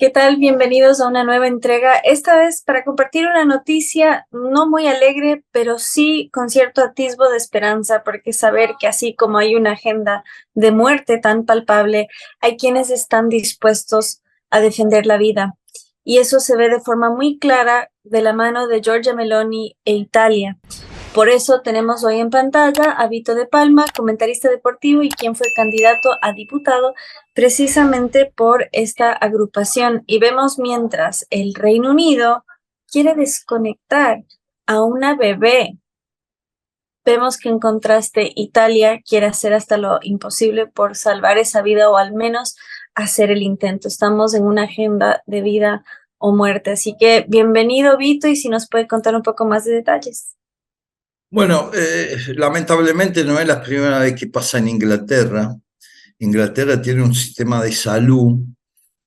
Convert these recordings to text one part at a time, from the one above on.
¿Qué tal? Bienvenidos a una nueva entrega, esta vez para compartir una noticia no muy alegre, pero sí con cierto atisbo de esperanza, porque saber que así como hay una agenda de muerte tan palpable, hay quienes están dispuestos a defender la vida. Y eso se ve de forma muy clara de la mano de Giorgia Meloni e Italia. Por eso tenemos hoy en pantalla a Vito de Palma, comentarista deportivo y quien fue candidato a diputado precisamente por esta agrupación. Y vemos mientras el Reino Unido quiere desconectar a una bebé. Vemos que en contraste Italia quiere hacer hasta lo imposible por salvar esa vida o al menos hacer el intento. Estamos en una agenda de vida o muerte. Así que bienvenido Vito y si nos puede contar un poco más de detalles. Bueno, lamentablemente no es la primera vez que pasa en Inglaterra. Inglaterra tiene un sistema de salud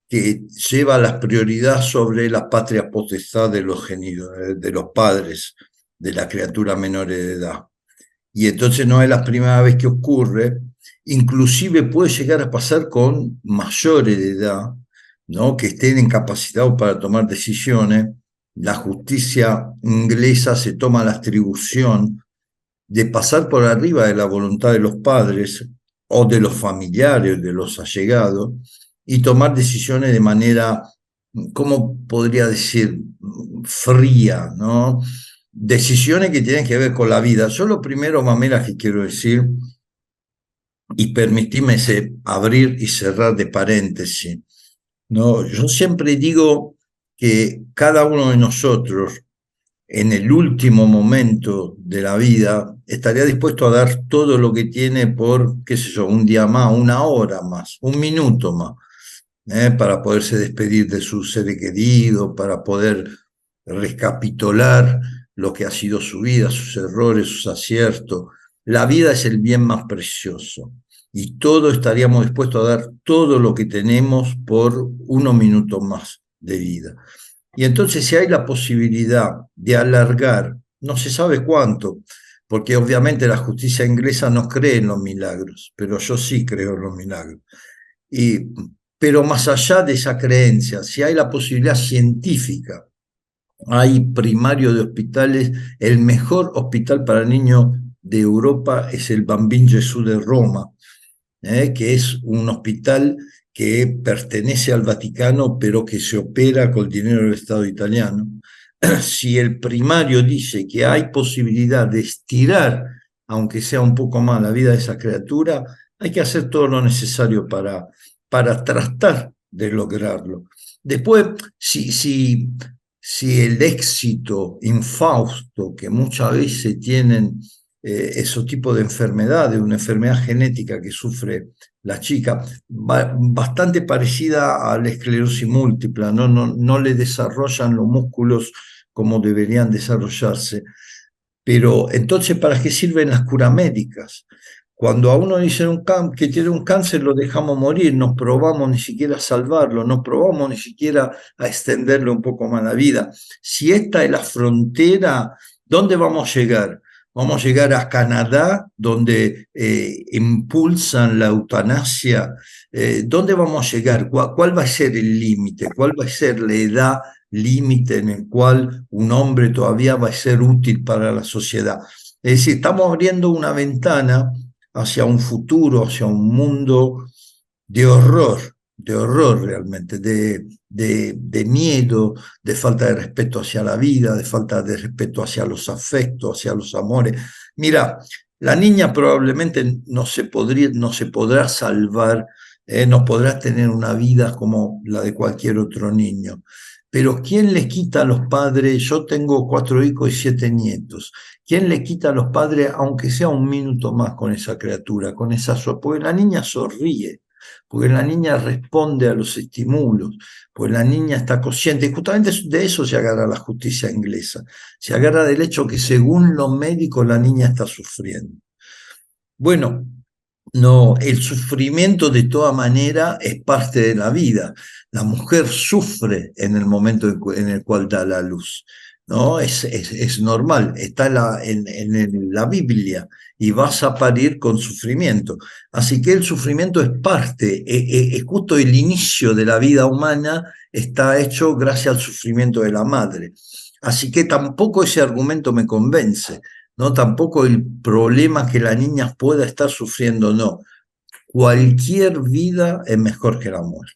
que lleva las prioridades sobre la patria potestad de de los padres de la criatura menor de edad. Y entonces no es la primera vez que ocurre. Inclusive puede llegar a pasar con mayores de edad, ¿no? Que estén incapacitados para tomar decisiones. La justicia inglesa se toma la atribución de pasar por arriba de la voluntad de los padres o de los familiares, de los allegados, y tomar decisiones de manera, ¿cómo podría decir? Fría, ¿no? Decisiones que tienen que ver con la vida. Yo lo primero, Mamela, que quiero decir, y permitíme abrir y cerrar de paréntesis, ¿no? Yo siempre digo que cada uno de nosotros en el último momento de la vida, estaría dispuesto a dar todo lo que tiene por, qué sé yo, un día más, una hora más, un minuto más, para poderse despedir de su ser querido, para poder recapitular lo que ha sido su vida, sus errores, sus aciertos. La vida es el bien más precioso y todos estaríamos dispuestos a dar todo lo que tenemos por unos minutos más de vida. Y entonces si hay la posibilidad de alargar, no se sabe cuánto, porque obviamente la justicia inglesa no cree en los milagros, pero yo sí creo en los milagros. Y, pero más allá de esa creencia, si hay la posibilidad científica, hay primario de hospitales, el mejor hospital para niños de Europa es el Bambino Gesù de Roma, que es un hospital que pertenece al Vaticano, pero que se opera con el dinero del Estado italiano. Si el primario dice que hay posibilidad de estirar, aunque sea un poco más, la vida de esa criatura, hay que hacer todo lo necesario para tratar de lograrlo. Después, si el éxito infausto que muchas veces tienen esos tipos de enfermedades, una enfermedad genética que sufre la chica, bastante parecida a la esclerosis múltiple, no le desarrollan los músculos como deberían desarrollarse. Pero entonces, ¿para qué sirven las curas médicas? Cuando a uno dice que tiene un cáncer, lo dejamos morir, no probamos ni siquiera a salvarlo, no probamos ni siquiera a extenderle un poco más la vida. Si esta es la frontera, ¿dónde vamos a llegar? Vamos a llegar a Canadá, donde impulsan la eutanasia. ¿Dónde vamos a llegar? ¿Cuál va a ser el límite? ¿Cuál va a ser la edad límite en el cual un hombre todavía va a ser útil para la sociedad? Es decir, estamos abriendo una ventana hacia un futuro, hacia un mundo de horror realmente, de miedo, de falta de respeto hacia la vida, de falta de respeto hacia los afectos, hacia los amores. Mira, la niña probablemente no se podrá salvar, no podrá tener una vida como la de cualquier otro niño. Pero ¿quién le quita a los padres? Yo tengo 4 hijos y 7 nietos. ¿Quién le quita a los padres, aunque sea un minuto más con esa criatura, con esa porque la niña sonríe, porque la niña responde a los estímulos, porque la niña está consciente. Y justamente de eso se agarra la justicia inglesa. Se agarra del hecho que según los médicos la niña está sufriendo. Bueno, no, el sufrimiento de toda manera es parte de la vida. La mujer sufre en el momento en el cual da la luz. ¿no? Es normal, está en la Biblia y vas a parir con sufrimiento. Así que el sufrimiento es parte, es justo el inicio de la vida humana está hecho gracias al sufrimiento de la madre. Así que tampoco ese argumento me convence, ¿no? Tampoco el problema que la niña pueda estar sufriendo, no. Cualquier vida es mejor que la muerte.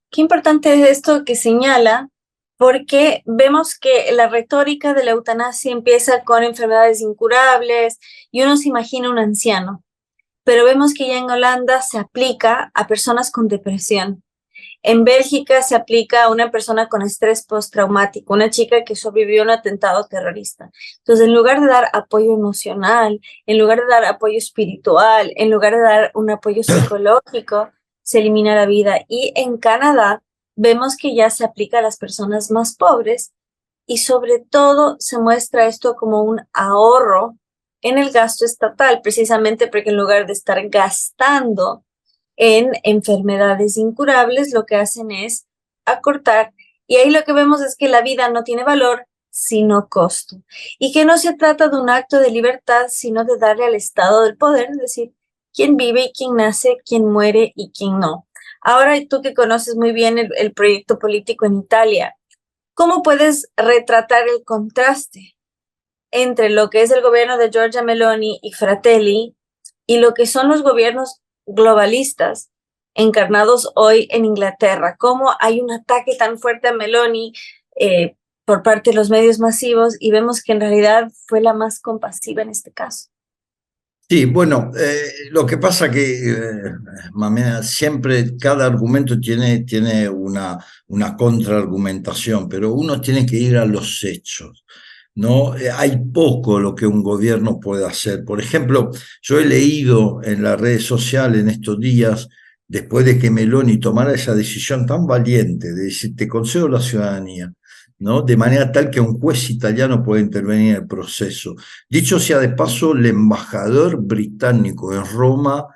Qué importante es esto que señala, porque vemos que la retórica de la eutanasia empieza con enfermedades incurables y uno se imagina un anciano, pero vemos que ya en Holanda se aplica a personas con depresión. En Bélgica se aplica a una persona con estrés postraumático, una chica que sobrevivió a un atentado terrorista. Entonces, en lugar de dar apoyo emocional, en lugar de dar apoyo espiritual, en lugar de dar un apoyo psicológico, se elimina la vida. Y en Canadá vemos que ya se aplica a las personas más pobres y sobre todo se muestra esto como un ahorro en el gasto estatal, precisamente porque en lugar de estar gastando en enfermedades incurables, lo que hacen es acortar. Y ahí lo que vemos es que la vida no tiene valor, sino costo. Y que no se trata de un acto de libertad, sino de darle al Estado del poder, es decir, quién vive y quién nace, quién muere y quién no. Ahora, tú que conoces muy bien el proyecto político en Italia, ¿cómo puedes retratar el contraste entre lo que es el gobierno de Giorgia Meloni y Fratelli y lo que son los gobiernos globalistas encarnados hoy en Inglaterra? ¿Cómo hay un ataque tan fuerte a Meloni por parte de los medios masivos y vemos que en realidad fue la más compasiva en este caso? Sí, bueno, lo que pasa que, Mamea, siempre cada argumento tiene una contraargumentación, pero uno tiene que ir a los hechos, ¿no? Hay poco lo que un gobierno puede hacer. Por ejemplo, yo he leído en las redes sociales en estos días, después de que Meloni tomara esa decisión tan valiente de decir, te concedo la ciudadanía, ¿no? De manera tal que un juez italiano puede intervenir en el proceso. Dicho sea de paso, el embajador británico en Roma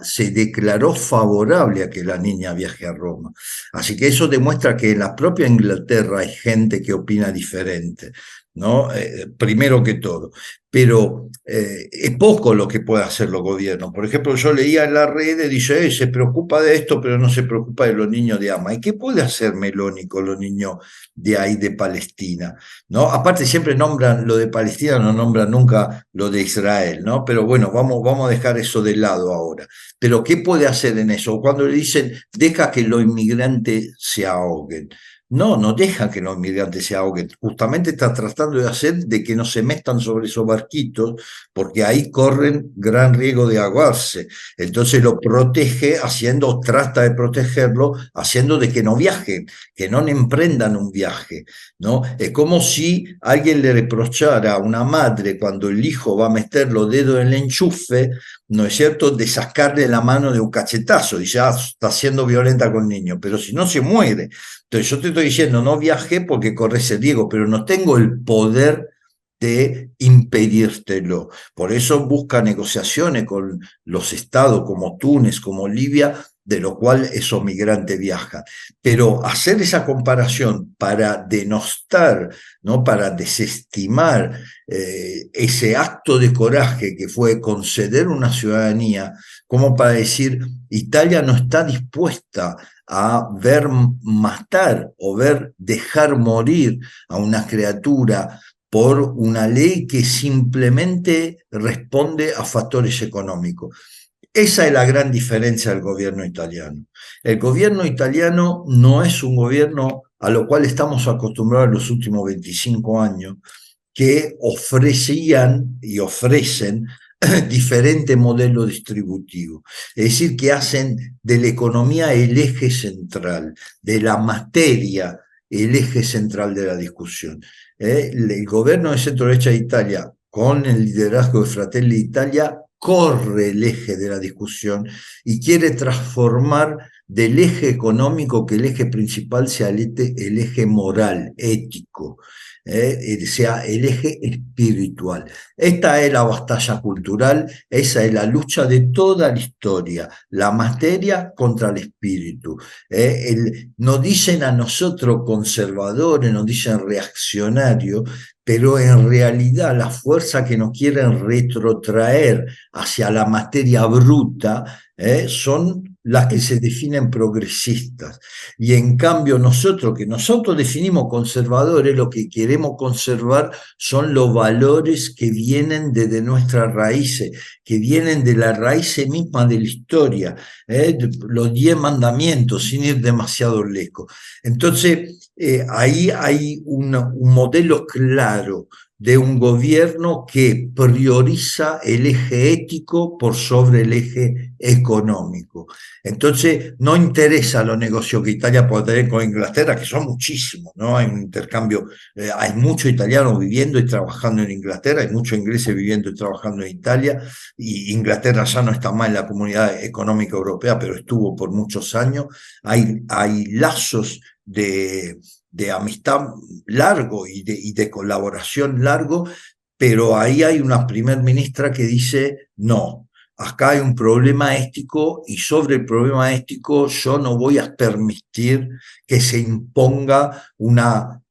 se declaró favorable a que la niña viaje a Roma. Así que eso demuestra que en la propia Inglaterra hay gente que opina diferente, ¿no? Primero que todo. Pero es poco lo que puede hacer los gobiernos. Por ejemplo, yo leía en las redes, dice, se preocupa de esto, pero no se preocupa de los niños de Ama. ¿Y qué puede hacer Meloni con los niños de ahí de Palestina? ¿No? Aparte siempre nombran lo de Palestina, no nombran nunca lo de Israel, ¿no? Pero bueno, vamos a dejar eso de lado ahora. Pero ¿qué puede hacer en eso? Cuando le dicen, deja que los inmigrantes se ahoguen. No, no deja que los inmigrantes se ahoguen. Justamente está tratando de hacer de que no se metan sobre esos barquitos, porque ahí corren gran riesgo de ahogarse. Entonces lo protege haciendo, trata de protegerlo, haciendo de que no viajen, que no emprendan un viaje, ¿no? Es como si alguien le reprochara a una madre cuando el hijo va a meter los dedos en el enchufe, ¿no es cierto?, de sacarle la mano de un cachetazo. Dice, está siendo violenta con el niño, pero si no se muere. Entonces yo te estoy diciendo, no viaje porque corres el riesgo, pero no tengo el poder de impedírtelo. Por eso busca negociaciones con los estados como Túnez, como Libia, de lo cual esos migrantes viajan. Pero hacer esa comparación para denostar, ¿no? Para desestimar ese acto de coraje que fue conceder una ciudadanía, como para decir, Italia no está dispuesta a ver matar o ver dejar morir a una criatura por una ley que simplemente responde a factores económicos. Esa es la gran diferencia del gobierno italiano. El gobierno italiano no es un gobierno a lo cual estamos acostumbrados en los últimos 25 años, que ofrecían y ofrecen diferentes modelos distributivos. Es decir, que hacen de la economía el eje central, de la materia el eje central de la discusión. El gobierno de centro-derecha de Italia, con el liderazgo de Fratelli Italia, corre el eje de la discusión y quiere transformar del eje económico, que el eje principal sea el eje moral, ético, sea el eje espiritual. Esta es la batalla cultural, esa es la lucha de toda la historia, la materia contra el espíritu. Nos dicen a nosotros conservadores, nos dicen reaccionarios, pero en realidad la fuerza que nos quieren retrotraer hacia la materia bruta son las que se definen progresistas. Y en cambio nosotros, que nosotros definimos conservadores, lo que queremos conservar son los valores que vienen desde nuestras raíces, que vienen de la raíz misma de la historia, los 10 mandamientos, sin ir demasiado lejos. Entonces, ahí hay un modelo claro de un gobierno que prioriza el eje ético por sobre el eje económico. Entonces, no interesa los negocios que Italia puede tener con Inglaterra, que son muchísimos, ¿no? Hay un intercambio, hay muchos italianos viviendo y trabajando en Inglaterra, hay muchos ingleses viviendo y trabajando en Italia, y Inglaterra ya no está más en la Comunidad Económica Europea, pero estuvo por muchos años. Hay lazos de amistad largo y de colaboración largo, pero ahí hay una primer ministra que dice, no, acá hay un problema ético y sobre el problema ético yo no voy a permitir que se imponga una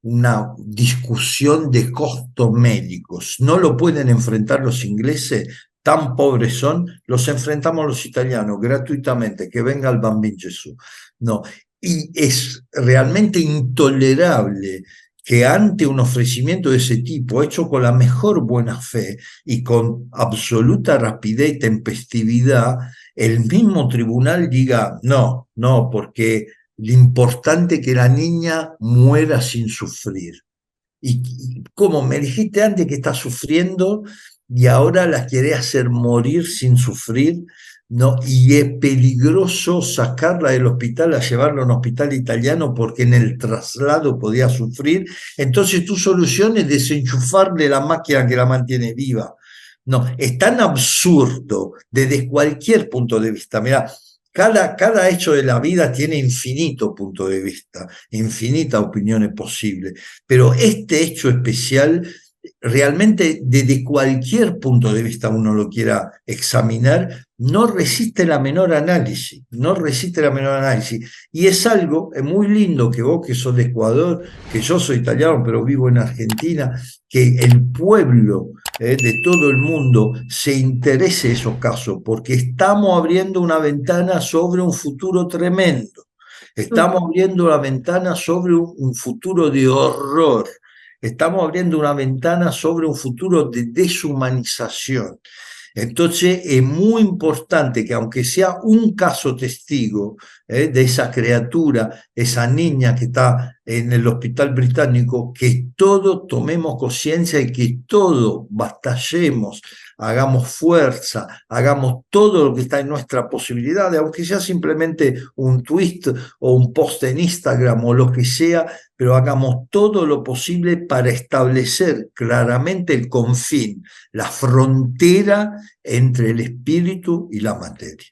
discusión de costos médicos. No lo pueden enfrentar los ingleses, tan pobres son, los enfrentamos los italianos gratuitamente, que venga el Bambín Jesús. No, y es realmente intolerable que ante un ofrecimiento de ese tipo, hecho con la mejor buena fe y con absoluta rapidez y tempestividad, el mismo tribunal diga, no, no, porque lo importante es que la niña muera sin sufrir. Y como me dijiste antes que está sufriendo y ahora la quiere hacer morir sin sufrir, ¿no? Y es peligroso sacarla del hospital, a llevarla a un hospital italiano porque en el traslado podía sufrir. Entonces tu solución es desenchufarle la máquina que la mantiene viva. No, es tan absurdo desde cualquier punto de vista. Mira, cada hecho de la vida tiene infinito punto de vista, infinitas opiniones posibles, pero este hecho especial realmente desde cualquier punto de vista uno lo quiera examinar, no resiste la menor análisis, no resiste la menor análisis. Y es algo, es muy lindo que vos que sos de Ecuador, que yo soy italiano pero vivo en Argentina, que el pueblo de todo el mundo se interese en esos casos, porque estamos abriendo una ventana sobre un futuro tremendo. Estamos abriendo la ventana sobre un futuro de horror. Estamos abriendo una ventana sobre un futuro de deshumanización. Entonces es muy importante que aunque sea un caso testigo de esa criatura, esa niña que está en el hospital británico, que todos tomemos conciencia y que todos batallemos, hagamos fuerza, hagamos todo lo que está en nuestra posibilidad, aunque sea simplemente un tweet o un post en Instagram o lo que sea, pero hagamos todo lo posible para establecer claramente el confín, la frontera entre el espíritu y la materia.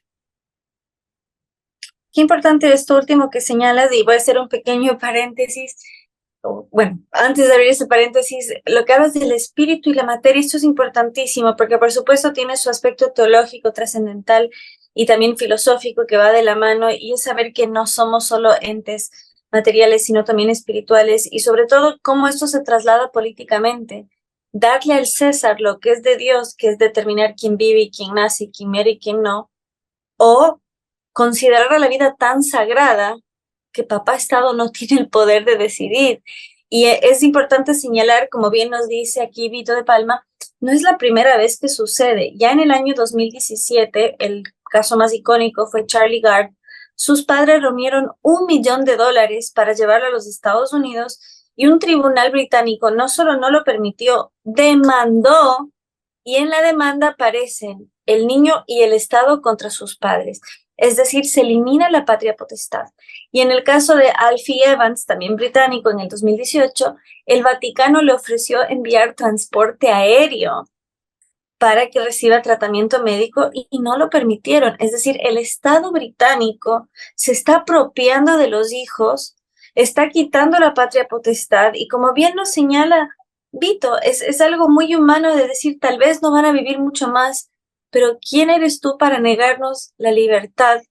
Qué importante esto último que señalas, y voy a hacer un pequeño paréntesis. Bueno, antes de abrir ese paréntesis, lo que hablas del espíritu y la materia, esto es importantísimo, porque por supuesto tiene su aspecto teológico, trascendental y también filosófico que va de la mano, y es saber que no somos solo entes materiales, sino también espirituales, y sobre todo cómo esto se traslada políticamente. Darle al César lo que es de Dios, que es determinar quién vive y quién nace, quién muere y quién no, o considerar a la vida tan sagrada que papá Estado no tiene el poder de decidir. Y es importante señalar, como bien nos dice aquí Vito de Palma, no es la primera vez que sucede. Ya en el año 2017, el caso más icónico fue Charlie Gard. Sus padres reunieron $1 millón para llevarlo a los Estados Unidos y un tribunal británico no solo no lo permitió, demandó, y en la demanda aparecen el niño y el Estado contra sus padres. Es decir, se elimina la patria potestad. Y en el caso de Alfie Evans, también británico, en el 2018, el Vaticano le ofreció enviar transporte aéreo para que reciba tratamiento médico y no lo permitieron. Es decir, el Estado británico se está apropiando de los hijos, está quitando la patria potestad y como bien nos señala Vito, es algo muy humano de decir, tal vez no van a vivir mucho más, pero ¿quién eres tú para negarnos la libertad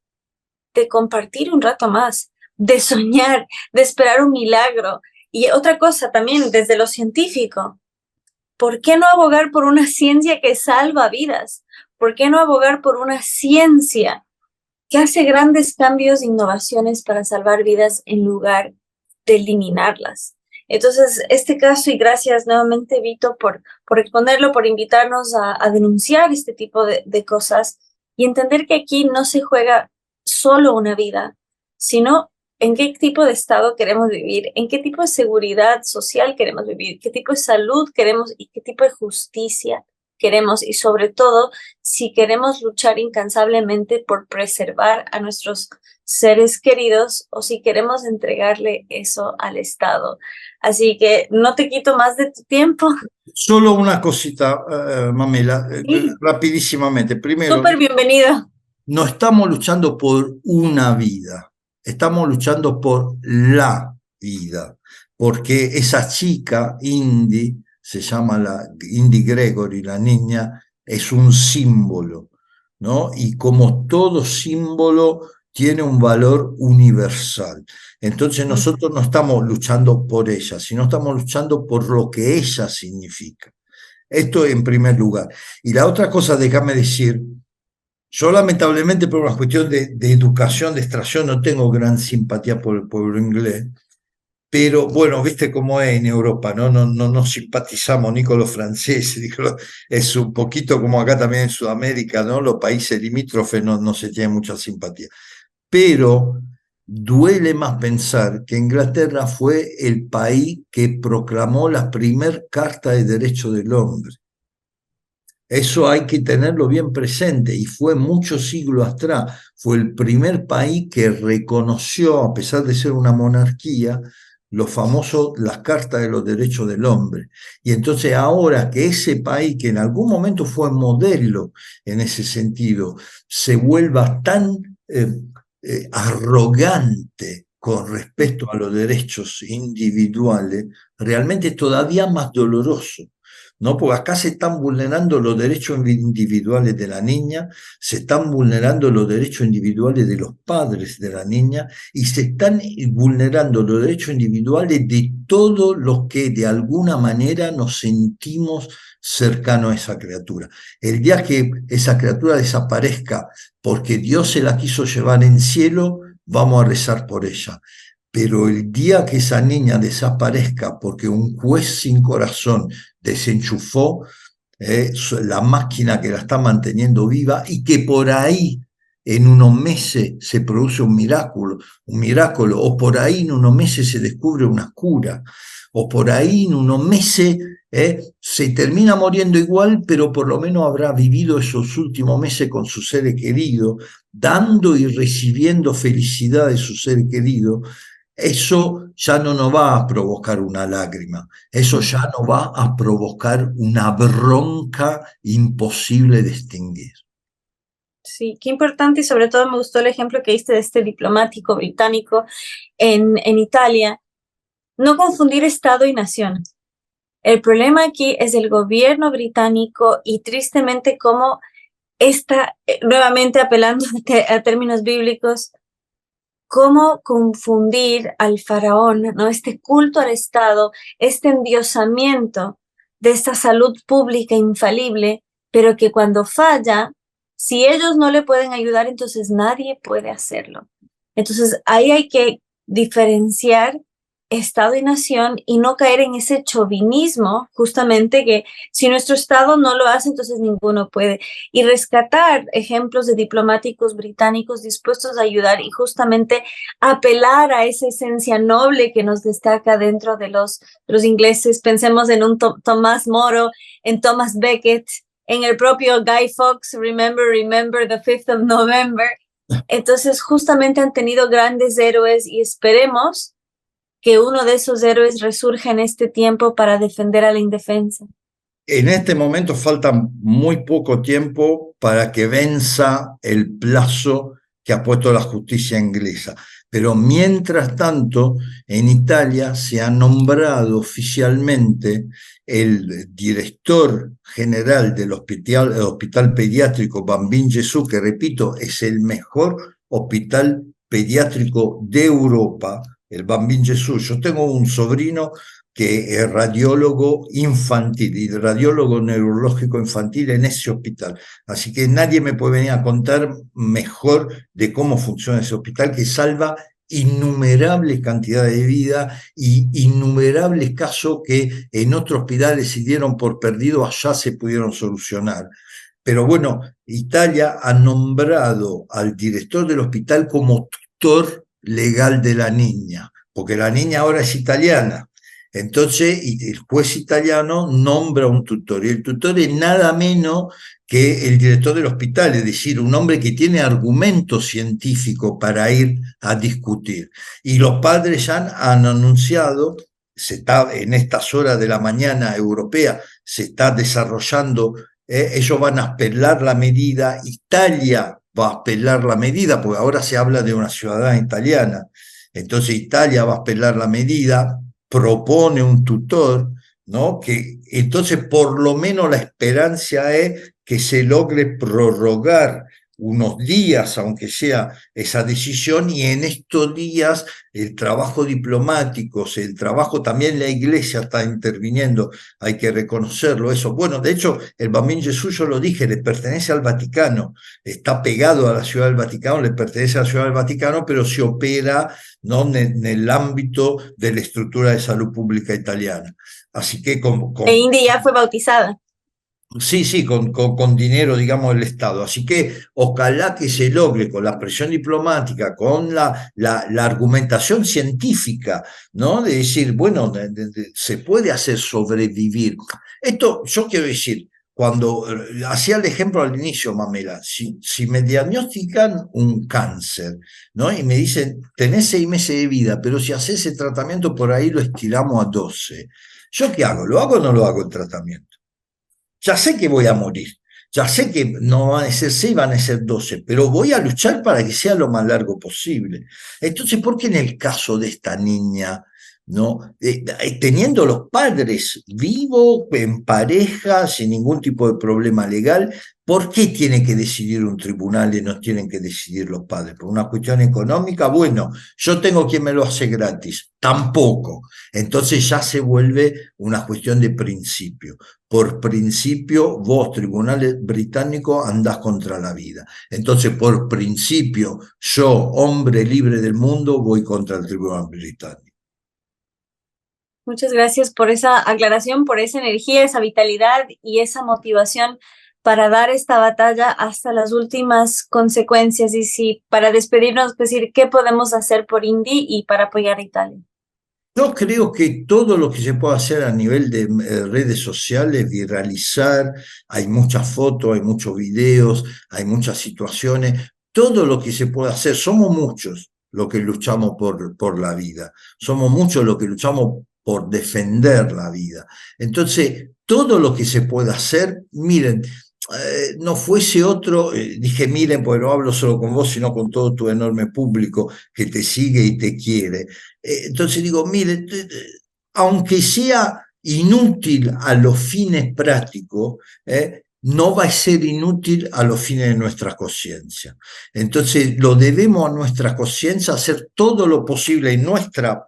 de compartir un rato más, de soñar, de esperar un milagro? Y otra cosa también, desde lo científico, ¿por qué no abogar por una ciencia que salva vidas? ¿Por qué no abogar por una ciencia que hace grandes cambios e innovaciones para salvar vidas en lugar de eliminarlas? Entonces, este caso, y gracias nuevamente, Vito, por exponerlo, por invitarnos a denunciar este tipo de cosas y entender que aquí no se juega solo una vida, sino en qué tipo de estado queremos vivir, en qué tipo de seguridad social queremos vivir, qué tipo de salud queremos y qué tipo de justicia queremos, y sobre todo, si queremos luchar incansablemente por preservar a nuestros seres queridos o si queremos entregarle eso al Estado. Así que no te quito más de tu tiempo. Solo una cosita, Mamela, Sí, rapidísimamente. Primero, súper bienvenido. no estamos luchando por una vida, estamos luchando por la vida, porque esa chica, Indy, se llama la Indy Gregory, la niña, es un símbolo, ¿no? Y como todo símbolo tiene un valor universal. Entonces nosotros no estamos luchando por ella, sino estamos luchando por lo que ella significa. Esto en primer lugar. Y la otra cosa, déjame decir, yo lamentablemente por una cuestión de educación, de extracción, no tengo gran simpatía por el pueblo inglés, pero bueno, viste cómo es en Europa, ¿no? No simpatizamos ni con los franceses, ni con es un poquito como acá también en Sudamérica, ¿no? Los países limítrofes no se tienen mucha simpatía. Pero duele más pensar que Inglaterra fue el país que proclamó la primer Carta de Derechos del Hombre. Eso hay que tenerlo bien presente y fue muchos siglos atrás. Fue el primer país que reconoció, a pesar de ser una monarquía, los famosos, las cartas de los derechos del hombre. Y entonces ahora que ese país, que en algún momento fue modelo en ese sentido, se vuelva tan arrogante con respecto a los derechos individuales, realmente es todavía más doloroso. ¿No? Porque acá se están vulnerando los derechos individuales de la niña, se están vulnerando los derechos individuales de los padres de la niña y se están vulnerando los derechos individuales de todos los que de alguna manera nos sentimos cercanos a esa criatura. El día que esa criatura desaparezca porque Dios se la quiso llevar en cielo, vamos a rezar por ella. Pero el día que esa niña desaparezca porque un juez sin corazón desenchufó la máquina que la está manteniendo viva y que por ahí en unos meses se produce un milagro, o por ahí en unos meses se descubre una cura, o por ahí en unos meses se termina muriendo igual, pero por lo menos habrá vivido esos últimos meses con su ser querido, dando y recibiendo felicidad de su ser querido. Eso ya no nos va a provocar una lágrima, eso ya nos va a provocar una bronca imposible de extinguir. Sí, qué importante, y sobre todo me gustó el ejemplo que diste de este diplomático británico en Italia. No confundir Estado y nación. El problema aquí es el gobierno británico y tristemente cómo está, nuevamente apelando a términos bíblicos, cómo confundir al faraón, ¿no? Este culto al Estado, este endiosamiento de esta salud pública infalible, pero que cuando falla, si ellos no le pueden ayudar, entonces nadie puede hacerlo. Entonces ahí hay que diferenciar Estado y nación y no caer en ese chauvinismo, justamente que si nuestro Estado no lo hace, entonces ninguno puede. Y rescatar ejemplos de diplomáticos británicos dispuestos a ayudar y justamente apelar a esa esencia noble que nos destaca dentro de los ingleses. Pensemos en un Tomás Moro, en Thomas Becket, en el propio Guy Fawkes, remember the 5th of November. Entonces, justamente han tenido grandes héroes y esperemos que uno de esos héroes resurja en este tiempo para defender a la indefensa. En este momento falta muy poco tiempo para que venza el plazo que ha puesto la justicia inglesa. Pero mientras tanto, en Italia se ha nombrado oficialmente el director general del hospital pediátrico Bambin Gesù, que repito, es el mejor hospital pediátrico de Europa, el Bambin Gesù. Yo tengo un sobrino que es radiólogo infantil y radiólogo neurológico infantil en ese hospital. Así que nadie me puede venir a contar mejor de cómo funciona ese hospital, que salva innumerables cantidades de vida y innumerables casos que en otros hospitales se dieron por perdido, allá se pudieron solucionar. Pero bueno, Italia ha nombrado al director del hospital como tutor legal de la niña, porque la niña ahora es italiana. Entonces, el juez italiano nombra un tutor, y el tutor es nada menos que el director del hospital, es decir, un hombre que tiene argumento científico para ir a discutir. Y los padres ya han anunciado, en estas horas de la mañana europea, se está desarrollando, ellos van a apelar la medida, Italia va a apelar la medida, porque ahora se habla de una ciudadana italiana. Entonces Italia va a apelar la medida, propone un tutor, ¿no? Que entonces por lo menos la esperanza es que se logre prorrogar unos días, aunque sea esa decisión, y en estos días el trabajo diplomático, el trabajo también la iglesia está interviniendo, hay que reconocerlo eso. Bueno, de hecho, el Bambin Gesù, yo lo dije, le pertenece al Vaticano, está pegado a la Ciudad del Vaticano, le pertenece a la Ciudad del Vaticano, pero se opera, ¿no?, en el ámbito de la estructura de salud pública italiana. Así que E Indy ya fue bautizada. sí, sí, con dinero, digamos, del Estado. Así que ojalá que se logre con la presión diplomática, con la argumentación científica, ¿no? De decir, bueno, se puede hacer sobrevivir. Esto, yo quiero decir, cuando hacía el ejemplo al inicio, Mamela, si me diagnostican un cáncer, ¿no? Y me dicen, tenés 6 meses de vida, pero si haces el tratamiento por ahí lo estiramos a 12. ¿Yo qué hago? ¿Lo hago o no lo hago el tratamiento? Ya sé que voy a morir, ya sé que no van a ser 6, van a ser 12, pero voy a luchar para que sea lo más largo posible. Entonces, ¿por qué en el caso de esta niña, no, teniendo los padres vivos, en pareja, sin ningún tipo de problema legal, ¿por qué tiene que decidir un tribunal y no tienen que decidir los padres? ¿Por una cuestión económica? Bueno, yo tengo quien me lo hace gratis. Tampoco. Entonces ya se vuelve una cuestión de principio. Por principio, vos, tribunales británicos, andás contra la vida. Entonces, por principio, yo, hombre libre del mundo, voy contra el tribunal británico. Muchas gracias por esa aclaración, por esa energía, esa vitalidad y esa motivación para dar esta batalla hasta las últimas consecuencias. Y si para despedirnos, decir qué podemos hacer por Indy y para apoyar a Italia. Yo creo que todo lo que se puede hacer a nivel de redes sociales, viralizar, hay muchas fotos, hay muchos videos, hay muchas situaciones, todo lo que se puede hacer, somos muchos los que luchamos por la vida, somos muchos los que luchamos por defender la vida. Entonces, todo lo que se puede hacer, miren, no fuese otro, dije miren, porque no hablo solo con vos, sino con todo tu enorme público que te sigue y te quiere. Entonces digo, mire, aunque sea inútil a los fines prácticos, no va a ser inútil a los fines de nuestra conciencia. Entonces lo debemos a nuestra conciencia, hacer todo lo posible en nuestra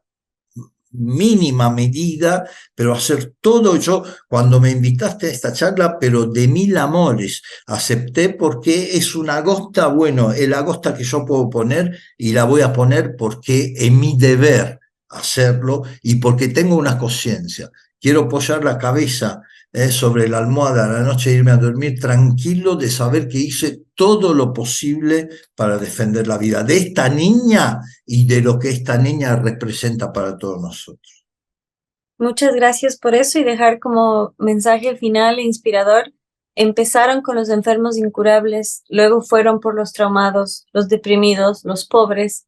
mínima medida, pero hacer todo. Yo, cuando me invitaste a esta charla, pero de mil amores, acepté porque es una agosta, bueno, el agosta que yo puedo poner y la voy a poner porque es mi deber hacerlo y porque tengo una conciencia. Quiero apoyar la cabeza sobre la almohada a la noche e irme a dormir tranquilo de saber que hice todo lo posible para defender la vida de esta niña y de lo que esta niña representa para todos nosotros. Muchas gracias por eso y dejar como mensaje final e inspirador. Empezaron con los enfermos incurables, luego fueron por los traumados, los deprimidos, los pobres,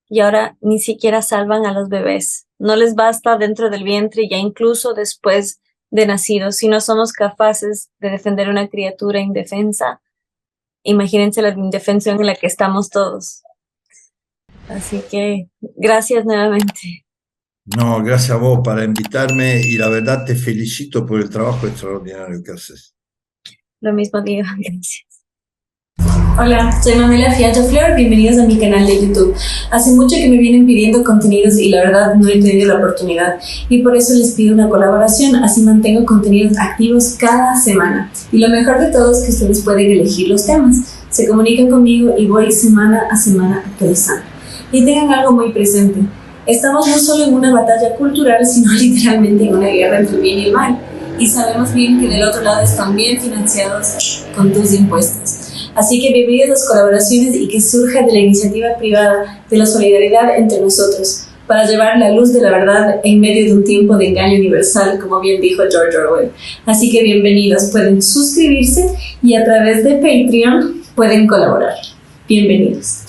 y ahora ni siquiera salvan a los bebés. No les basta dentro del vientre, ya incluso después de nacidos. Si no somos capaces de defender una criatura indefensa, imagínense la indefensión en la que estamos todos. Así que gracias nuevamente. No, gracias a vos para invitarme y la verdad te felicito por el trabajo extraordinario que haces. Lo mismo digo, gracias. Hola, soy Mamela Fiallo Flor, bienvenidos a mi canal de YouTube. Hace mucho que me vienen pidiendo contenidos y la verdad no he tenido la oportunidad y por eso les pido una colaboración, así mantengo contenidos activos cada semana. Y lo mejor de todo es que ustedes pueden elegir los temas, se comunican conmigo y voy semana a semana actualizando. Y tengan algo muy presente, estamos no solo en una batalla cultural, sino literalmente en una guerra entre el bien y el mal. Y sabemos bien que del otro lado están bien financiados con tus impuestos. Así que bienvenidos a las colaboraciones y que surja de la iniciativa privada, de la solidaridad entre nosotros, para llevar la luz de la verdad en medio de un tiempo de engaño universal, como bien dijo George Orwell. Así que bienvenidos, pueden suscribirse y a través de Patreon pueden colaborar. Bienvenidos.